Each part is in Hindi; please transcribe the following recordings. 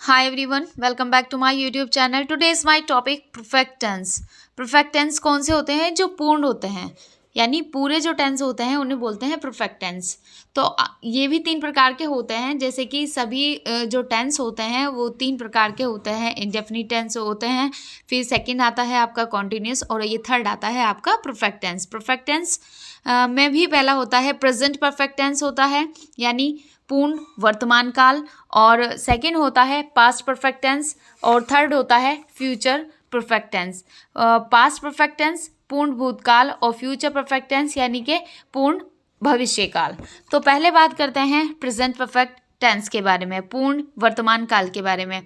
Hi everyone, welcome back to my YouTube channel. Today is my topic perfect tense. perfect tense कौन से होते हैं? जो पूर्ण होते हैं, यानी पूरे जो टेंस होते हैं उन्हें बोलते हैं perfect tense. तो ये भी तीन प्रकार के होते हैं, जैसे कि सभी जो टेंस होते हैं वो तीन प्रकार के होते हैं. इंडेफिनिट टेंस होते हैं, फिर सेकंड आता है आपका कॉन्टिन्यूस, और ये थर्ड आता है आपका परफेक्ट टेंस. परफेक्ट टेंस में भी पहला होता है प्रेजेंट परफेक्ट टेंस होता है, यानी पूर्ण वर्तमान काल, और सेकंड होता है पास्ट परफेक्ट टेंस, और थर्ड होता है future perfect tense. Past perfect tense पूर्ण भूतकाल, और फ्यूचर परफेक्ट टेंस यानी कि पूर्ण भविष्यकाल. तो पहले बात करते हैं प्रेजेंट परफेक्ट टेंस के बारे में, पूर्ण वर्तमान काल के बारे में.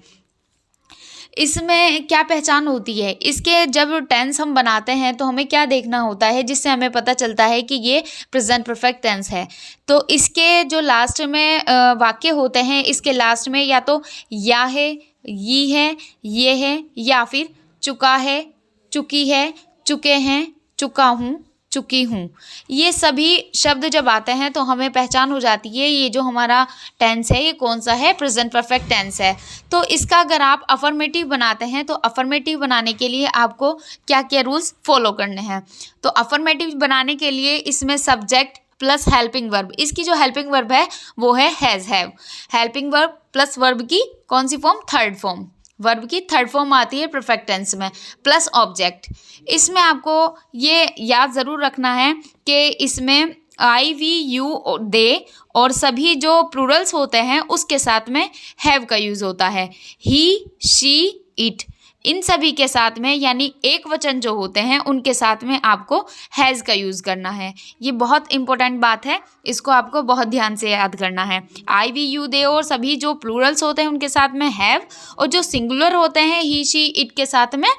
इसमें क्या पहचान होती है? इसके जब टेंस हम बनाते हैं तो हमें क्या देखना होता है जिससे हमें पता चलता है कि ये प्रेजेंट परफेक्ट टेंस है. तो इसके जो लास्ट में वाक्य होते हैं, इसके लास्ट में या तो या है, ये है, ये है, या फिर चुका है, चुकी है, चुके हैं, चुका हूँ, चुकी हूँ. ये सभी शब्द जब आते हैं तो हमें पहचान हो जाती है ये जो हमारा टेंस है ये कौन सा है, प्रेजेंट परफेक्ट टेंस है. तो इसका अगर आप अफर्मेटिव बनाते हैं तो अफर्मेटिव बनाने के लिए आपको क्या क्या रूल्स फॉलो करने हैं. तो अफर्मेटिव बनाने के लिए इसमें सब्जेक्ट प्लस हेल्पिंग वर्ब, इसकी जो हेल्पिंग वर्ब है वो है has have. Helping verb plus verb की कौन सी फॉर्म? Third form. वर्ब की थर्ड फॉर्म आती है परफेक्ट टेंस में, प्लस ऑब्जेक्ट. इसमें आपको ये याद ज़रूर रखना है कि इसमें आई, वी, यू, दे और सभी जो प्लूरल्स होते हैं उसके साथ में हैव का यूज़ होता है. ही, शी, इट, इन सभी के साथ में, यानी एक वचन जो होते हैं उनके साथ में आपको हैज़ का यूज़ करना है. ये बहुत इंपॉर्टेंट बात है, इसको आपको बहुत ध्यान से याद करना है. आई, वी, यू, दे और सभी जो प्लूरल्स होते हैं उनके साथ में हैव, और जो सिंगुलर होते हैं ही, शी, इट के साथ में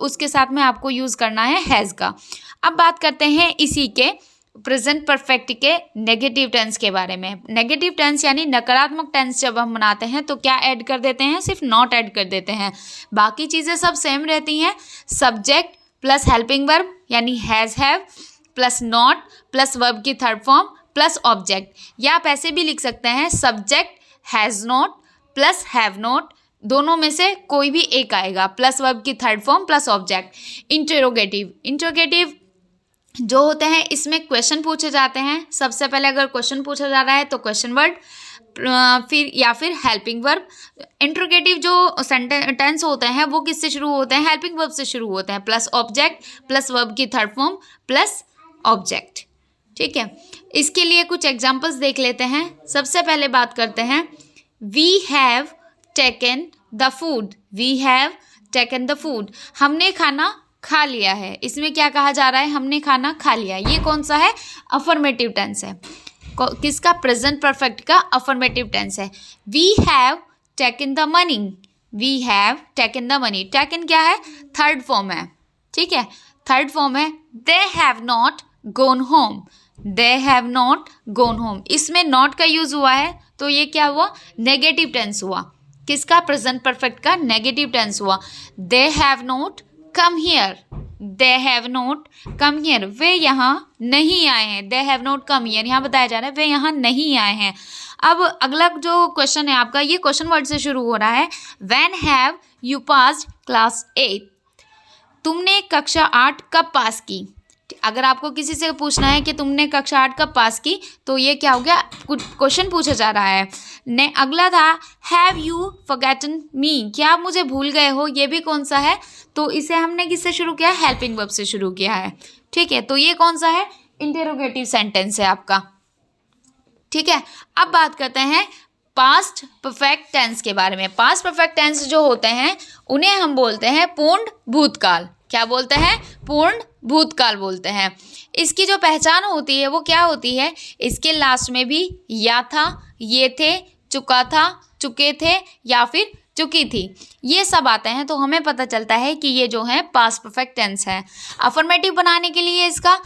उसके साथ में आपको यूज़ करना है हैज़ का. अब बात करते हैं इसी के प्रेजेंट परफेक्ट के नेगेटिव टेंस के बारे में. नेगेटिव टेंस यानी नकारात्मक टेंस जब हम बनाते हैं तो क्या ऐड कर देते हैं? सिर्फ नॉट ऐड कर देते हैं, बाकी चीज़ें सब सेम रहती हैं. सब्जेक्ट प्लस हेल्पिंग वर्ब यानी has have plus not plus verb की थर्ड फॉर्म प्लस ऑब्जेक्ट, या आप ऐसे भी लिख सकते हैं subject has not plus have not, दोनों में से कोई भी एक आएगा, प्लस वर्ब की third form plus object. Interrogative, interrogative जो होते हैं इसमें क्वेश्चन पूछे जाते हैं. सबसे पहले अगर क्वेश्चन पूछा जा रहा है तो क्वेश्चन वर्ड, फिर या फिर हेल्पिंग वर्ब. इंट्रोगेटिव जो टेंस होते हैं वो किससे शुरू होते हैं? हेल्पिंग वर्ब से शुरू होते हैं, प्लस ऑब्जेक्ट प्लस वर्ब की थर्ड फॉर्म प्लस ऑब्जेक्ट. ठीक है, इसके लिए कुछ एग्जाम्पल्स देख लेते हैं. सबसे पहले बात करते हैं we have taken the food. We have taken the food, हमने खाना खा लिया है. इसमें क्या कहा जा रहा है? हमने खाना खा लिया. ये कौन सा है? अफर्मेटिव टेंस है. किसका? प्रेजेंट परफेक्ट का अफर्मेटिव टेंस है. We have taken the money. We have taken the money, taken क्या है? थर्ड फॉर्म है. ठीक है, थर्ड फॉर्म है. They have not gone home. They have not gone home, इसमें नॉट का यूज हुआ है तो ये क्या हुआ? नेगेटिव टेंस हुआ. किसका? प्रेजेंट परफेक्ट का नेगेटिव टेंस हुआ. They have not come here. They have not come here, वे यहाँ नहीं आए हैं. They have not come here, यहाँ बताया जा रहा है वे यहाँ नहीं आए हैं. अब अगला जो क्वेश्चन है आपका, ये क्वेश्चन वर्ड से शुरू हो रहा है. When have you passed class 8. तुमने कक्षा 8 कब पास की? अगर आपको किसी से पूछना है कि तुमने कक्षा 8 कब पास की, तो ये क्या हो गया? कुछ क्वेश्चन पूछा जा रहा है. ने अगला था हैव यू फॉरगॉटन मी, क्या आप मुझे भूल गए हो? ये भी कौन सा है? तो इसे हमने किससे शुरू किया? हेल्पिंग वर्ब से शुरू किया है. ठीक है, तो ये कौन सा है? इंटरोगेटिव सेंटेंस है आपका. ठीक है, अब बात करते हैं पास्ट परफेक्ट टेंस के बारे में. पास्ट परफेक्ट टेंस जो होते हैं उन्हें हम बोलते हैं पूर्ण भूतकाल. क्या बोलते हैं? पूर्ण भूतकाल बोलते हैं. इसकी जो पहचान होती है वो क्या होती है? इसके लास्ट में भी या था, ये थे, चुका था, चुके थे, या फिर चुकी थी, ये सब आते हैं तो हमें पता चलता है कि ये जो है पास्ट परफेक्ट टेंस है. अफर्मेटिव बनाने के लिए इसका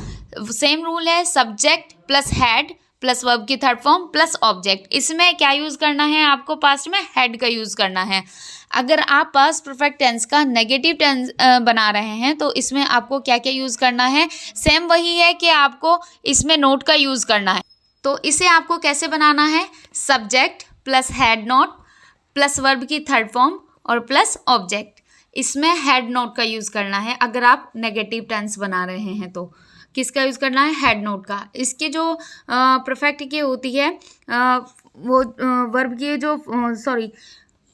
सेम रूल है, subject plus had plus verb की थर्ड फॉर्म प्लस ऑब्जेक्ट. इसमें क्या यूज़ करना है आपको? पास्ट में हैड का यूज़ करना है. अगर आप पास्ट परफेक्ट टेंस का नेगेटिव टेंस बना रहे हैं तो इसमें आपको क्या क्या यूज़ करना है? सेम वही है कि आपको इसमें नोट का यूज़ करना है. तो इसे आपको कैसे बनाना है? Subject plus had note plus verb की थर्ड फॉर्म और प्लस ऑब्जेक्ट। इसमें हैड नॉट का यूज़ करना है अगर आप नेगेटिव टेंस बना रहे हैं तो। किसका यूज़ करना है? हैड नॉट का। इसके जो परफेक्ट की होती है वो वर्ब की जो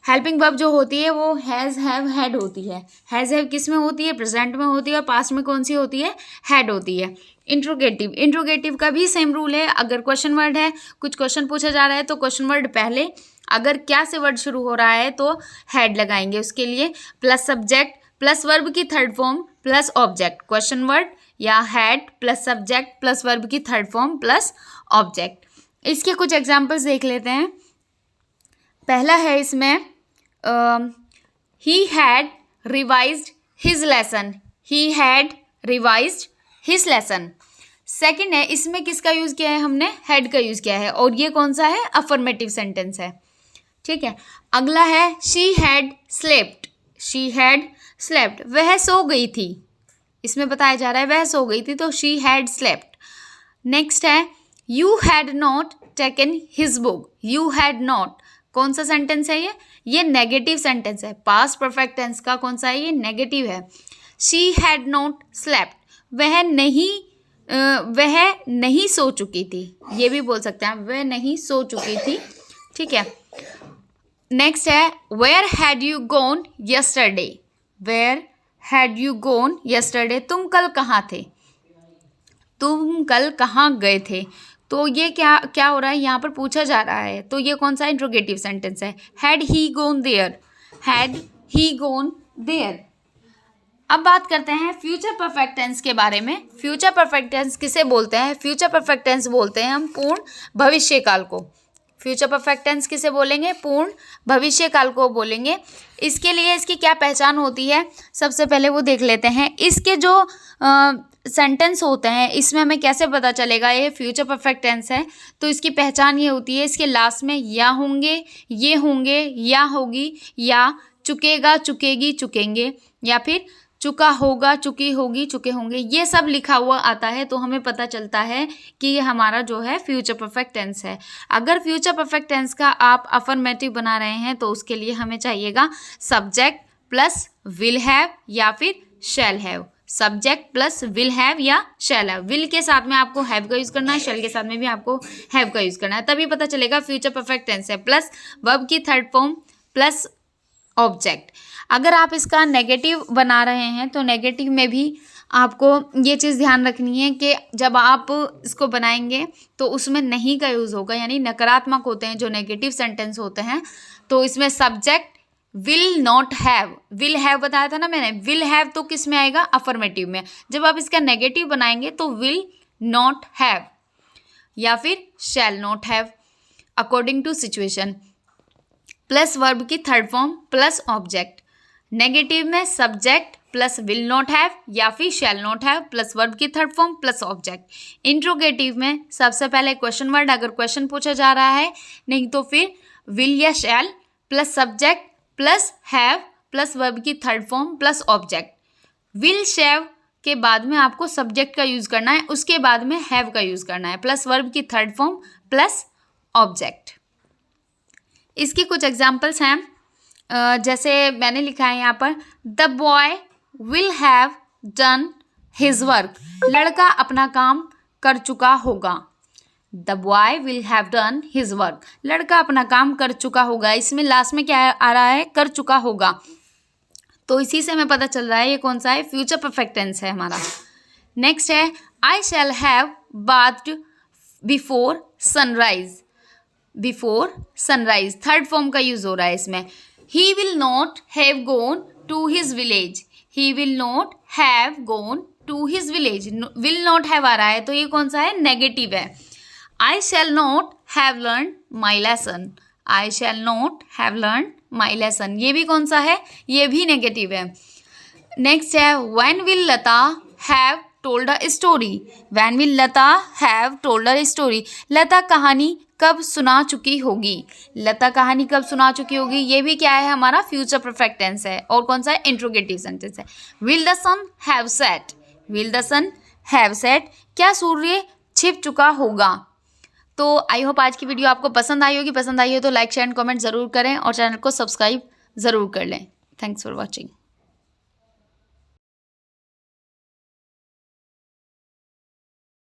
हेल्पिंग वर्ब जो होती है वो हैज़ हैव हैड होती है। हैज़ हैव किस में होती है? प्रेजेंट में होती है। और पास्ट में कौन सी होती है? हैड होती है। इंट्रोगेटिव का भी सेम रूल है। अगर क्वेश्चन वर्ड है, कुछ क्वेश्चन पूछा जा रहा है तो क्वेश्चन वर्ड पहले, अगर क्या से वर्ड शुरू हो रहा है तो हैड लगाएंगे उसके लिए। प्लस सब्जेक्ट प्लस वर्ब की third form plus object. Question word या had plus subject plus verb की थर्ड फॉर्म प्लस ऑब्जेक्ट। इसके कुछ एग्जाम्पल्स देख लेते हैं। पहला है इसमें he had revised his lesson। he had revised his lesson। Second है, इसमें किसका यूज़ किया है? हमने had का यूज़ किया है और ये कौन सा है? अफर्मेटिव सेंटेंस है। ठीक है। अगला है she had slept। she had slept, वह सो गई थी। इसमें बताया जा रहा है वह सो गई थी तो she had slept। नेक्स्ट है you had not taken his book। you had not, कौन सा सेंटेंस है ये नेगेटिव सेंटेंस है। पास्ट परफेक्ट टेंस का कौन सा है? ये नेगेटिव है। शी हैड नॉट स्लेप्ट, वह नहीं सो चुकी थी। ये भी बोल सकते हैं वह नहीं सो चुकी थी। ठीक है। नेक्स्ट है where had you gone yesterday. Where had you gone yesterday, तुम कल कहाँ थे? तुम कल कहाँ गए थे? तो ये क्या हो रहा है? यहाँ पर पूछा जा रहा है तो ये कौन सा इंट्रोगेटिव सेंटेंस है? Had he gone there. Had he gone there. अब बात करते हैं फ्यूचर परफेक्ट टेंस के बारे में। फ्यूचर परफेक्ट टेंस किसे बोलते हैं? फ्यूचर परफेक्ट टेंस बोलते हैं हम पूर्ण भविष्य काल को। फ्यूचर परफेक्ट टेंस किसे बोलेंगे? पूर्ण भविष्य काल को बोलेंगे। इसके लिए इसकी क्या पहचान होती है सबसे पहले वो देख लेते हैं। इसके जो सेंटेंस होते हैं इसमें हमें कैसे पता चलेगा ये फ्यूचर परफेक्ट टेंस है? तो इसकी पहचान ये होती है इसके लास्ट में या होंगे, ये होंगे, या होगी, या चुकेगा, चुकेगी, चुकेंगे, या फिर चुका होगा, चुकी होगी, चुके होंगे, ये सब लिखा हुआ आता है तो हमें पता चलता है कि ये हमारा जो है फ्यूचर परफेक्ट टेंस है। अगर फ्यूचर परफेक्ट टेंस का आप अफर्मेटिव बना रहे हैं तो उसके लिए हमें चाहिएगा सब्जेक्ट प्लस विल हैव या फिर shall have. Subject plus will have या शैल हैव। विल के साथ में आपको हैव का यूज़ करना है, शैल के साथ में भी आपको हैव का यूज़ करना है, तभी पता चलेगा फ्यूचर परफेक्ट टेंस है। प्लस वर्ब की थर्ड फॉर्म प्लस ऑब्जेक्ट। अगर आप इसका नेगेटिव बना रहे हैं तो नेगेटिव में भी आपको ये चीज़ ध्यान रखनी है कि जब आप इसको बनाएंगे तो उसमें नहीं का यूज़ होगा, यानी नकारात्मक होते हैं जो नेगेटिव सेंटेंस होते हैं। तो इसमें subject will not have, will have बताया था ना मैंने, विल हैव तो किस में आएगा? अफर्मेटिव में। जब आप इसका नेगेटिव बनाएंगे तो विल नॉट हैव या फिर shall not have according to situation. Plus verb की third form plus object. Negative में subject plus will not have या फिर shall not have plus verb की third form plus object. Interrogative में सबसे पहले क्वेश्चन वर्ड अगर क्वेश्चन पूछा जा रहा है, नहीं तो फिर विल या shall plus subject plus have plus verb की third form plus object. Will shall के बाद में आपको सब्जेक्ट का यूज़ करना है, उसके बाद में हैव का यूज़ करना है, प्लस वर्ब की थर्ड फॉर्म प्लस ऑब्जेक्ट। इसके कुछ एग्जाम्पल्स हैं, जैसे मैंने लिखा है यहाँ पर, the boy will have done his work. लड़का अपना काम कर चुका होगा। The boy will have done his work, लड़का अपना काम कर चुका होगा। इसमें लास्ट में क्या आ रहा है? कर चुका होगा। तो इसी से हमें पता चल रहा है ये कौन सा है? फ्यूचर परफेक्ट टेंस है हमारा। नेक्स्ट है I shall have bathed before sunrise. Before sunrise third form का यूज हो रहा है इसमें। He will not have gone to his village. He will not have gone to his village. Will not have आ रहा है तो ये कौन सा है? नेगेटिव है। I shall not have learn my lesson. I shall not have learn my lesson, ये भी कौन सा है? ये भी नेगेटिव है। नेक्स्ट है when will Lata have told a story. When will Lata have told a story, Lata कहानी कब सुना चुकी होगी। लता कहानी कब सुना चुकी होगी, ये भी क्या है? हमारा फ्यूचर परफेक्ट टेंस है। और कौन सा है? इंट्रोगेटिव सेंटेंस है। Will the sun have set. Will the sun have set, क्या सूर्य छिप चुका होगा। तो आई होप आज की वीडियो आपको पसंद आई होगी। पसंद आई हो तो लाइक शेयर एंड कमेंट ज़रूर करें और चैनल को सब्सक्राइब ज़रूर कर लें। Thanks for watching.